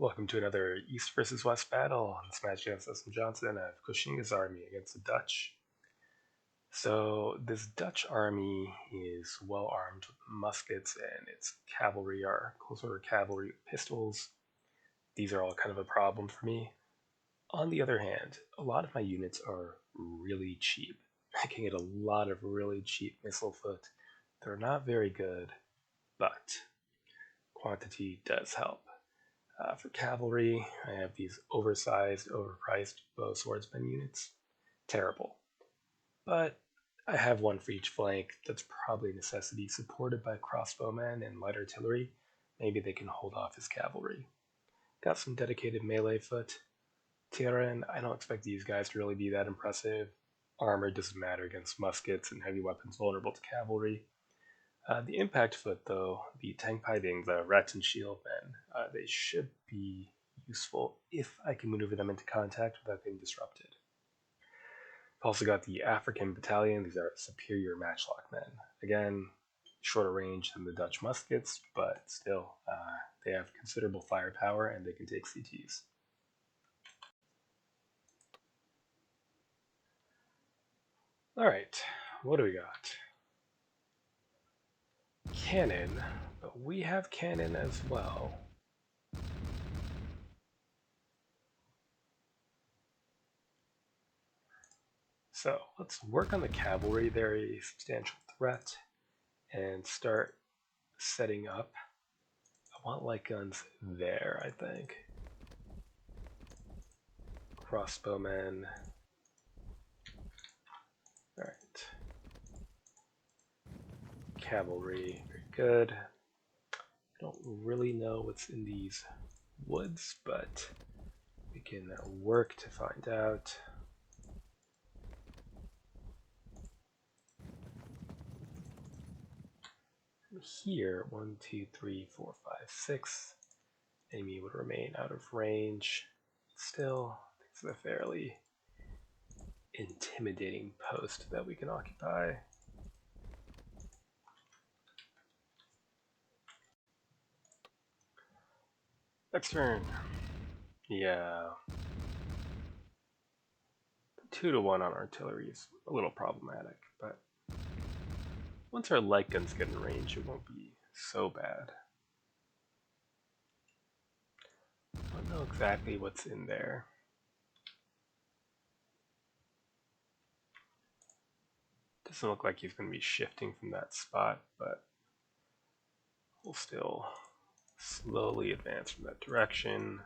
Welcome to another East versus West battle on Smash against S. Johnson. I have Koxinga's army against the Dutch. So this Dutch army is well armed with muskets, and its cavalry are close order cavalry with pistols. These are all kind of a problem for me. On the other hand, a lot of my units are really cheap. I can get a lot of really cheap missile foot. They're not very good, but quantity does help. For cavalry, I have these oversized, overpriced bow swordsman units. Terrible. But I have one for each flank that's probably a necessity, supported by crossbowmen and light artillery. Maybe they can hold off his cavalry. Got some dedicated melee foot. Tyrann, I don't expect these guys to really be that impressive. Armor doesn't matter against muskets and heavy weapons vulnerable to cavalry. The impact foot, though, the tank piping, the rats and shield men, they should be useful if I can maneuver them into contact without being disrupted. I've also got the African battalion. These are superior matchlock men. Again, shorter range than the Dutch muskets, but still, they have considerable firepower and they can take CTs. Alright, what do we got? Cannon, but we have cannon as well. So let's work on the cavalry. They're a substantial threat and start setting up. I want light guns there, I think. Crossbowmen. Alright. Cavalry, very good. I don't really know what's in these woods, but we can work to find out. Here, 1, 2, 3, 4, 5, 6. Enemy would remain out of range. Still, it's a fairly intimidating post that we can occupy. Next turn. Yeah. 2-1 on artillery is a little problematic, but once our light guns get in range, it won't be so bad. I don't know exactly what's in there. Doesn't look like he's going to be shifting from that spot, but we'll still slowly advance from that direction.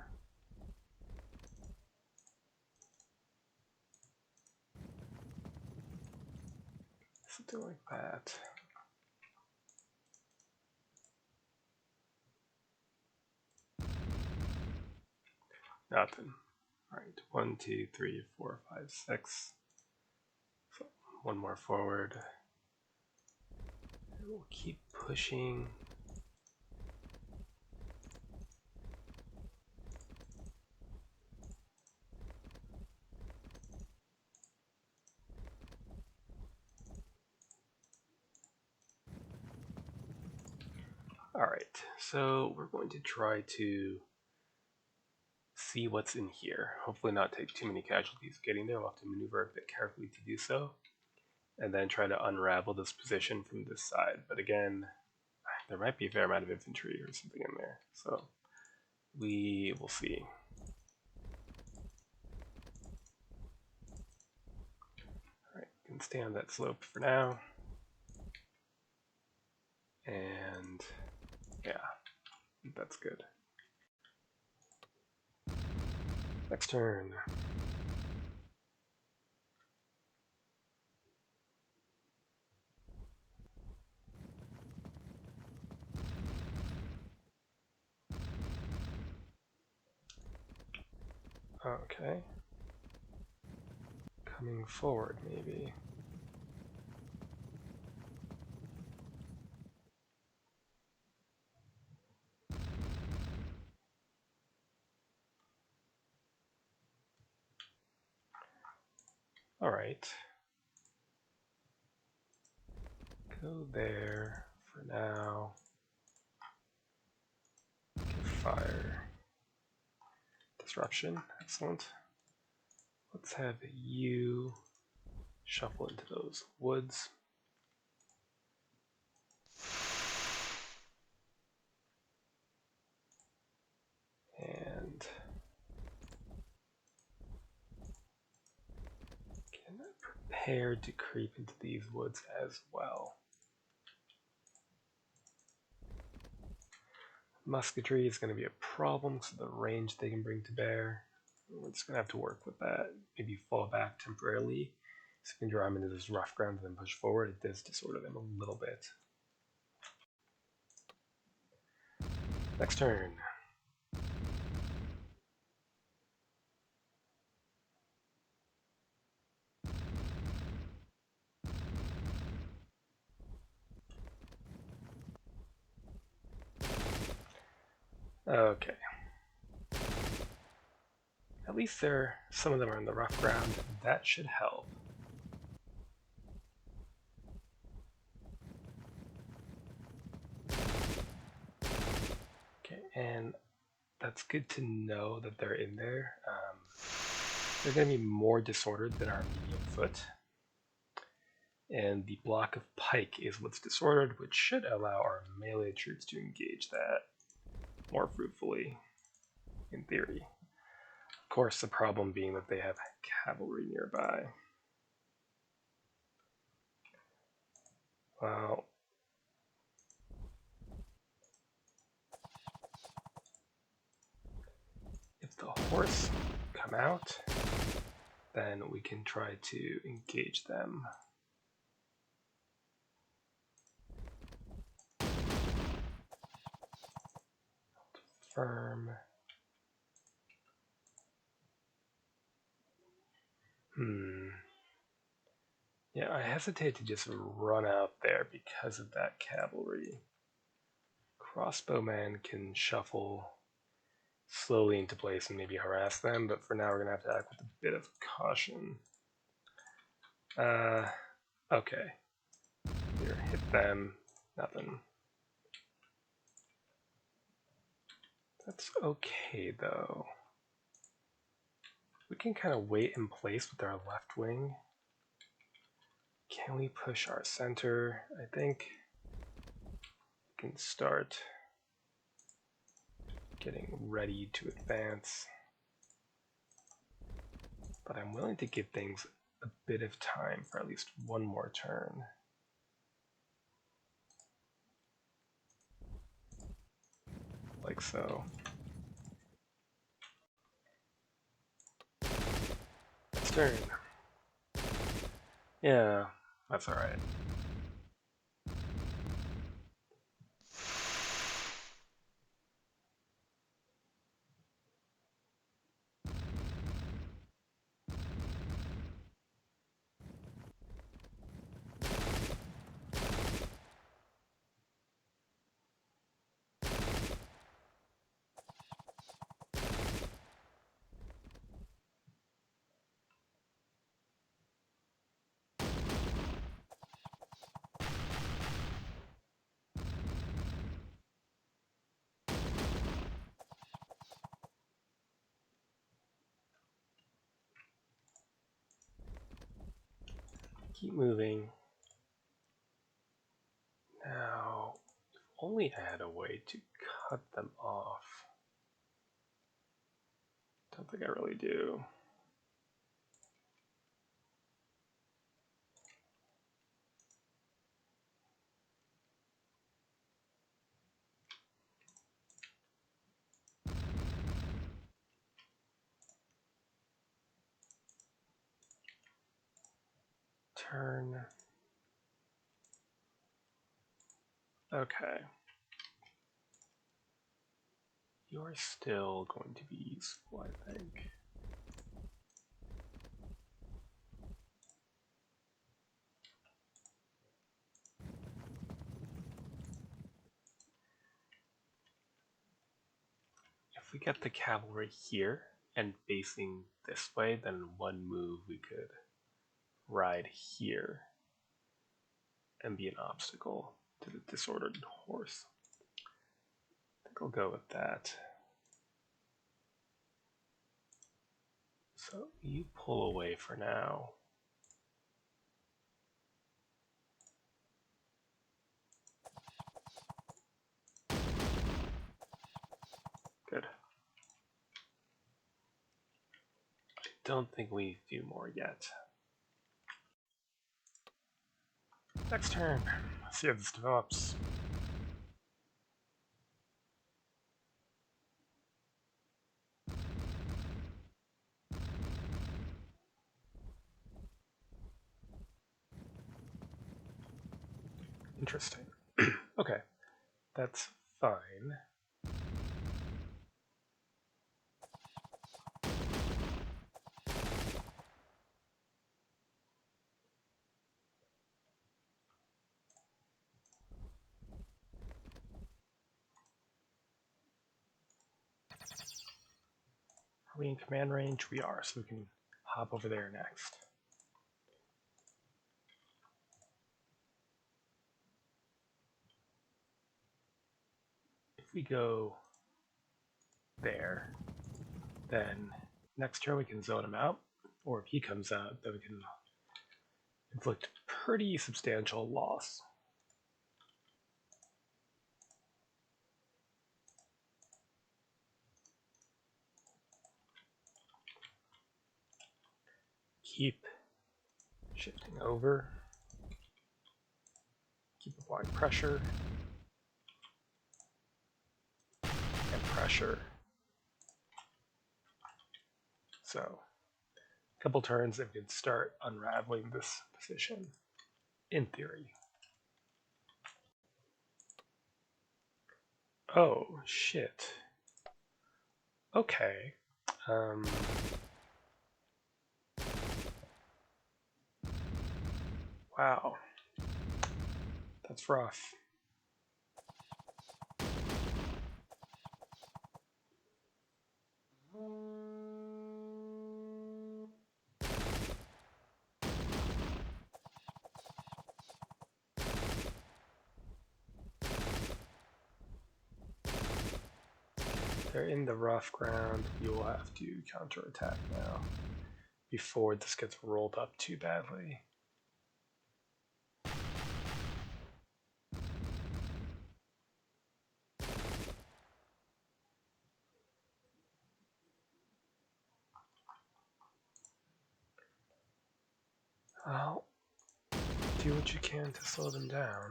Something like that. Nothing. Alright, 1, 2, 3, 4, 5, 6. So one more forward. And we'll keep pushing. Alright, so we're going to try to see what's in here. Hopefully not take too many casualties getting there. We'll have to maneuver a bit carefully to do so. And then try to unravel this position from this side. But again, there might be a fair amount of infantry or something in there. So we will see. Alright, can stay on that slope for now. And yeah, that's good. Next turn. Okay. Coming forward, maybe. Alright. Go there for now. Give fire. disruption. Excellent. Let's have you shuffle into those woods. And get prepared to creep into these woods as well. Musketry is going to be a problem because of the range they can bring to bear. We're just going to have to work with that. Maybe fall back temporarily so we can draw them into this rough ground and then push forward. It does disorder them a little bit. Next turn. Okay. At least some of them are in the rough ground. That should help. Okay, and that's good to know that they're in there. They're going to be more disordered than our medium foot. And the block of pike is what's disordered, which should allow our melee troops to engage that more fruitfully, in theory. Of course, the problem being that they have cavalry nearby. Well, if the horse come out, then we can try to engage them. Firm. Yeah, I hesitate to just run out there because of that cavalry. Crossbowman can shuffle slowly into place and maybe harass them, but for now we're going to have to act with a bit of caution. Okay. Here, hit them. Nothing. That's okay, though. We can kind of wait in place with our left wing. Can we push our center? I think we can start getting ready to advance. But I'm willing to give things a bit of time for at least one more turn. Like so. Next turn. Yeah, that's alright. Keep moving. Now, if only I had a way to cut them off. Don't think I really do. Turn. Okay. You're still going to be useful, I think. If we get the cavalry here and facing this way, then one move we could ride here and be an obstacle to the disordered horse. I think I'll go with that. So you pull away for now. Good. I don't think we do more yet. Next turn. Let's see how this develops. Interesting. Okay, that's fine. Are we in command range? We are, so we can hop over there next. If we go there, then next turn we can zone him out, or if he comes out, then we can inflict pretty substantial loss. Keep shifting over, keep applying pressure, and pressure. So, a couple turns and we can start unraveling this position, in theory. Oh, shit. Okay. Wow. That's rough. They're in the rough ground. We will have to counterattack now before this gets rolled up too badly. Well, do what you can to slow them down.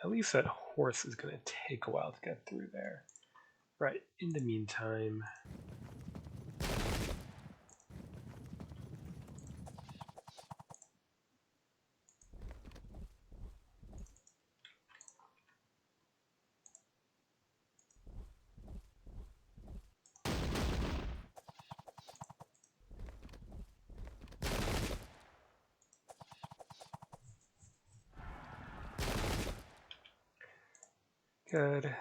At least that horse is going to take a while to get through there. Right, in the meantime... Good.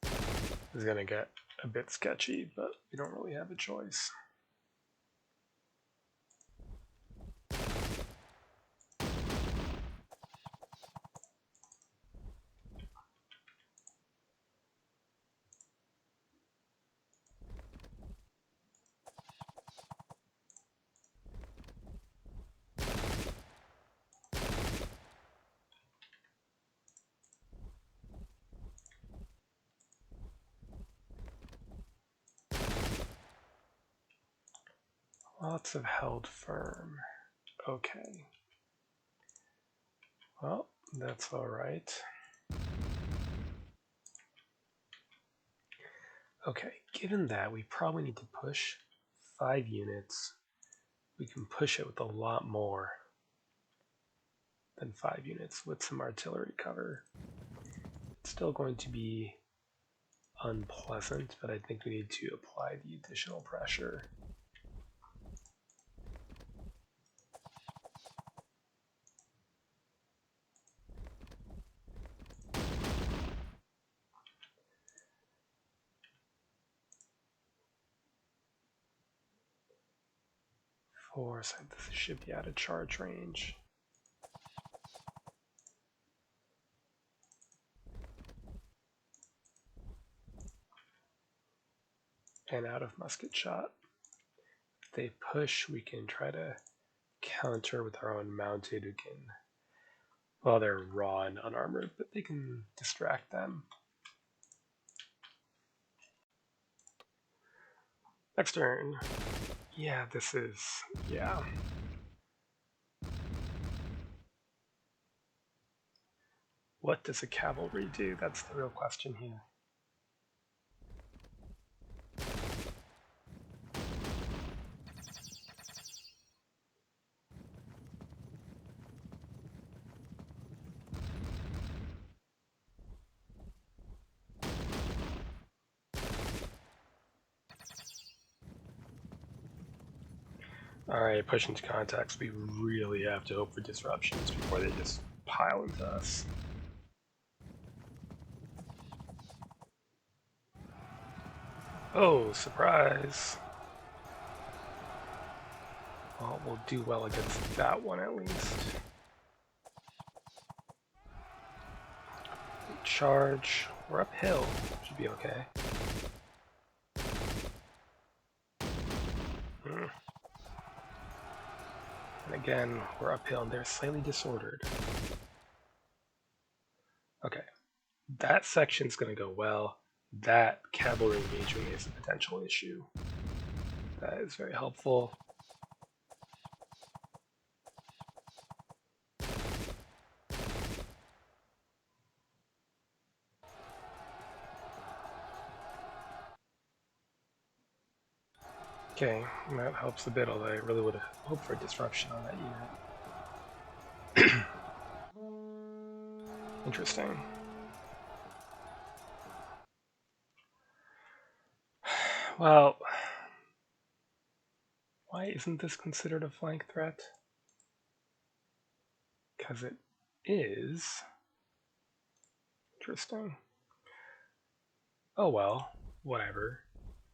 This is going to get a bit sketchy, but we don't really have a choice. Lots of held firm. Okay. Well, that's all right. Okay, given that we probably need to push 5 units, we can push it with a lot more than 5 units with some artillery cover. It's still going to be unpleasant, but I think we need to apply the additional pressure. Force, this should be out of charge range. and out of musket shot. If they push, we can try to counter with our own mounted, who can, well, they're raw and unarmored, but they can distract them. Next turn. Yeah, this is, yeah. What does a cavalry do? That's the real question here. Alright, push into contacts. We really have to hope for disruptions before they just pile into us. Oh, surprise! Well, we'll do well against that one at least. Charge. We're uphill. Should be okay. And again, we're uphill and they're slightly disordered. Okay. That section's going to go well. That cavalry engagement is a potential issue. That is very helpful. Okay, that helps a bit, although I really would have hoped for a disruption on that unit. Interesting. Well, why isn't this considered a flank threat? Because it is. Interesting. Oh well, whatever.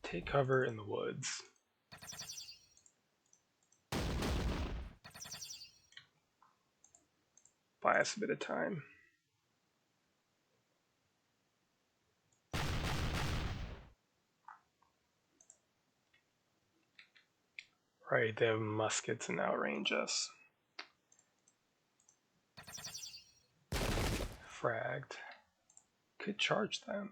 Take cover in the woods. Buy us a bit of time. Right, they have muskets and outrange us. Fragged. Could charge them.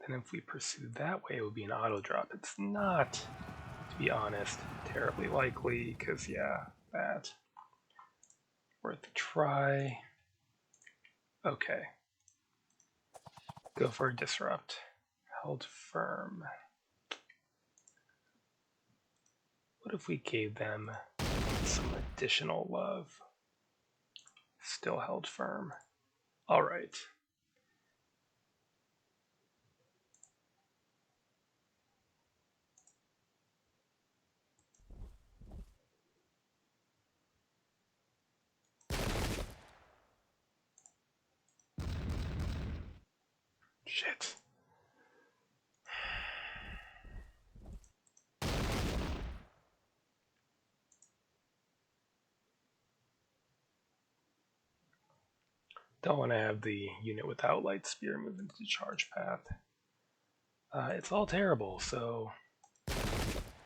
Then if we pursue that way, it would be an auto drop. It's not, to be honest, terribly likely, because yeah, that. Worth a try. Okay. Go for a disrupt. Held firm. What if we gave them some additional love? Still held firm. All right. Shit. Don't want to have the unit without light spear move into the charge path. It's all terrible, so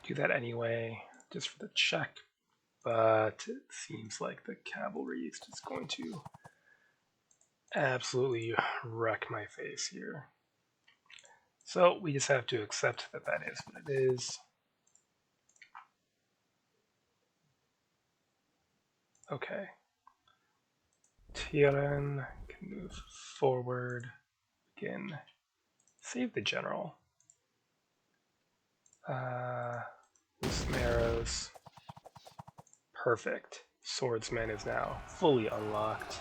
do that anyway, just for the check. But it seems like the cavalry is just going to absolutely wreck my face here. So we just have to accept that that is what it is. Okay. Tyrion can move forward. Again, save the general. Some arrows. Perfect. Swordsman is now fully unlocked.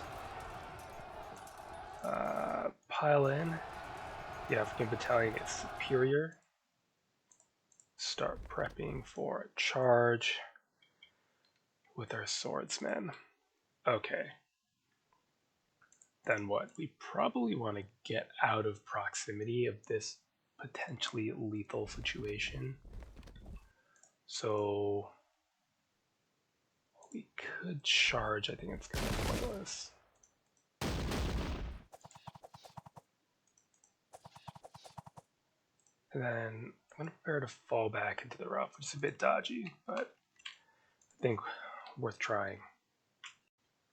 Pile in. The African battalion is superior. Start prepping for a charge with our swordsmen. Okay. Then what? We probably want to get out of proximity of this potentially lethal situation. So we could charge. I think it's kind of pointless. And then I'm going to prepare to fall back into the rough, which is a bit dodgy, but I think worth trying.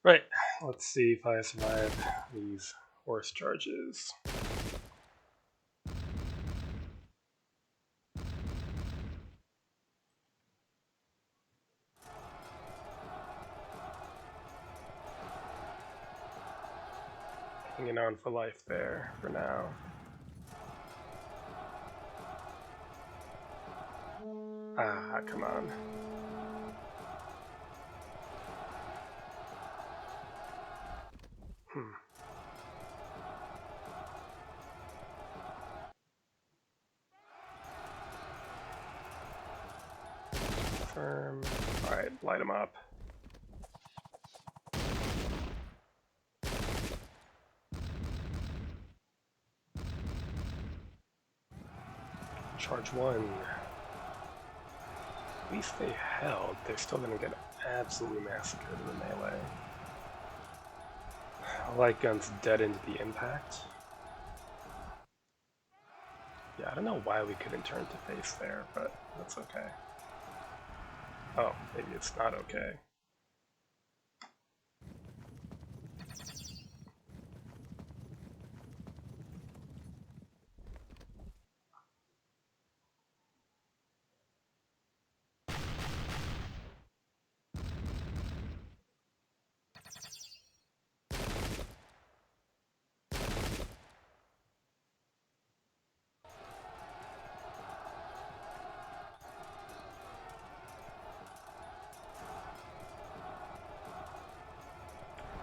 Right, let's see if I survive these horse charges. Hanging on for life there for now. Ah, come on. Firm. Alright, light him up. Charge one. At least they held. They're still going to get absolutely massacred in the melee. Light gun's dead into the impact. Yeah, I don't know why we couldn't turn to face there, but that's okay. Oh, maybe it's not okay.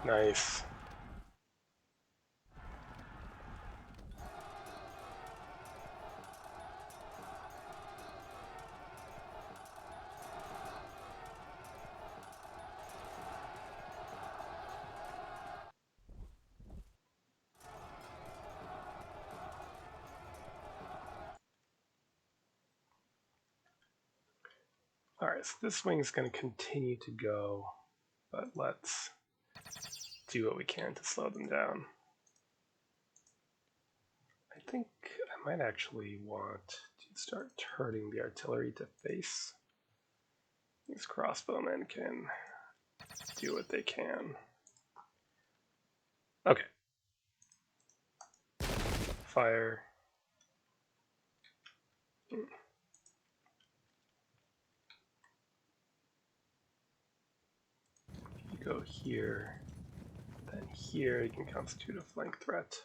Nice. Alright, so this wing is going to continue to go, but let's do what we can to slow them down. I think I might actually want to start turning the artillery to face. These crossbowmen can do what they can. Okay. Fire. You go here, then here, you can constitute a flank threat.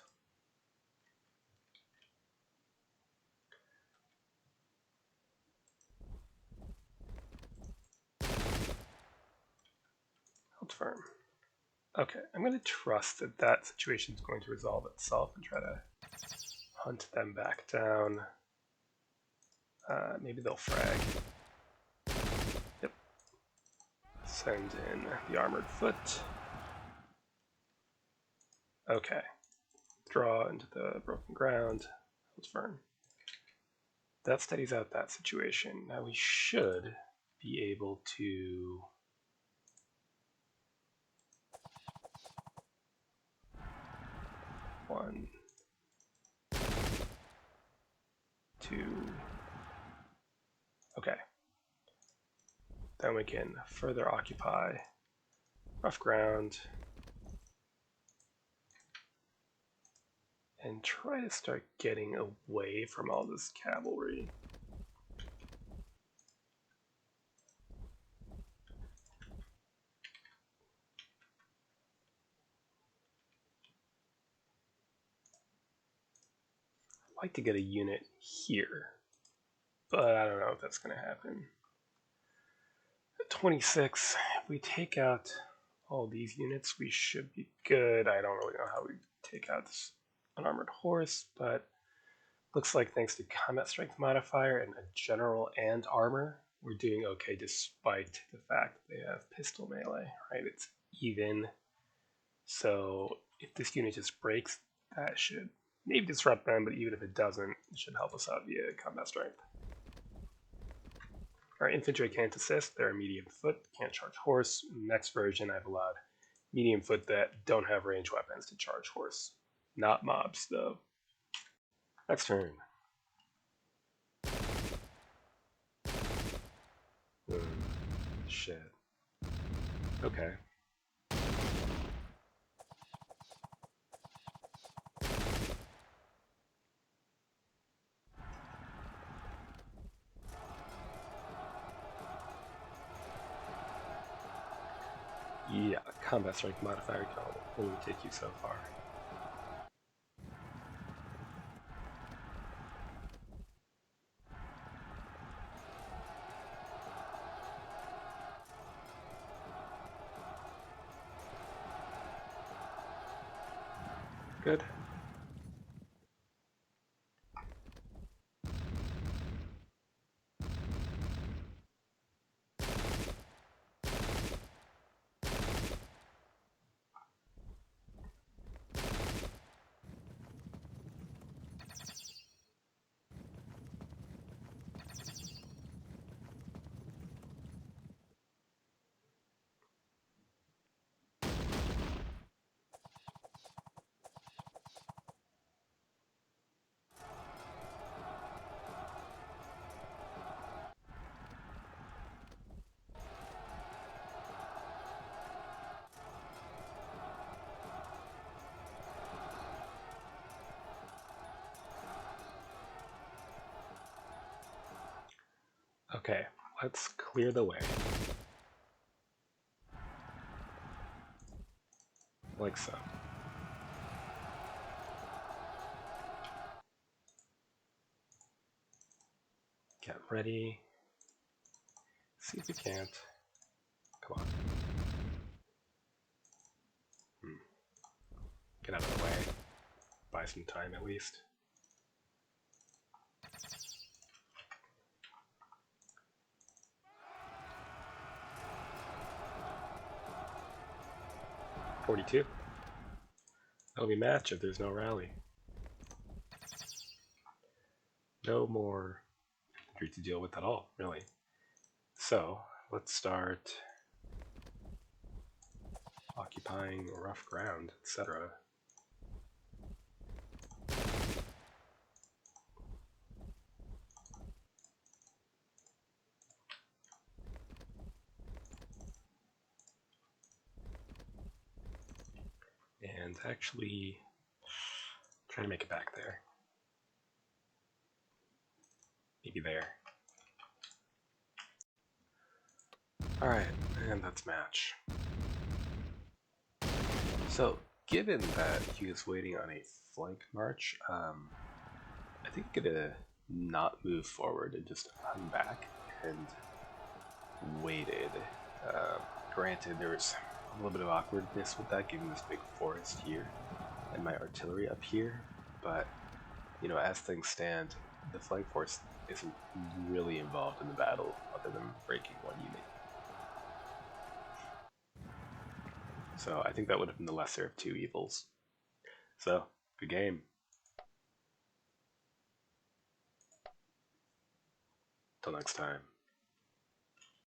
Held firm. Okay, I'm going to trust that that situation is going to resolve itself and try to hunt them back down. Maybe they'll frag. Yep. Send in the armored foot. Okay. Draw into the broken ground. Hold firm. That steadies out that situation. Now we should be able to one, two. Okay. Then we can further occupy rough ground and try to start getting away from all this cavalry. I'd like to get a unit here, but I don't know if that's going to happen. At 26, if we take out all these units, we should be good. I don't really know how we take out this unarmored horse, but looks like thanks to combat strength modifier and a general and armor, we're doing okay despite the fact that they have pistol melee, right? It's even. So if this unit just breaks, that should maybe disrupt them, but even if it doesn't, it should help us out via combat strength. Our infantry can't assist, they're a medium foot, can't charge horse. Next version, I've allowed medium foot that don't have range weapons to charge horse. Not mobs, though. Next turn. Shit. Okay. Yeah, combat strength modifier can only take you so far. Good. Okay, let's clear the way. Like so. Get ready. See if we can't. Come on. Get out of the way. Buy some time at least. $42. That'll be match if there's no rally. No more infantry to deal with at all, really. So, let's start occupying rough ground, etc. And actually try to make it back there. Maybe there. Alright, and that's match. So, given that he was waiting on a flank march, I think he could have not moved forward and just hung back and waited. Granted, there was a little bit of awkwardness with that, given this big forest here and my artillery up here, but you know, as things stand, the flank force isn't really involved in the battle other than breaking one unit. So I think that would have been the lesser of two evils. So, good game. Till next time.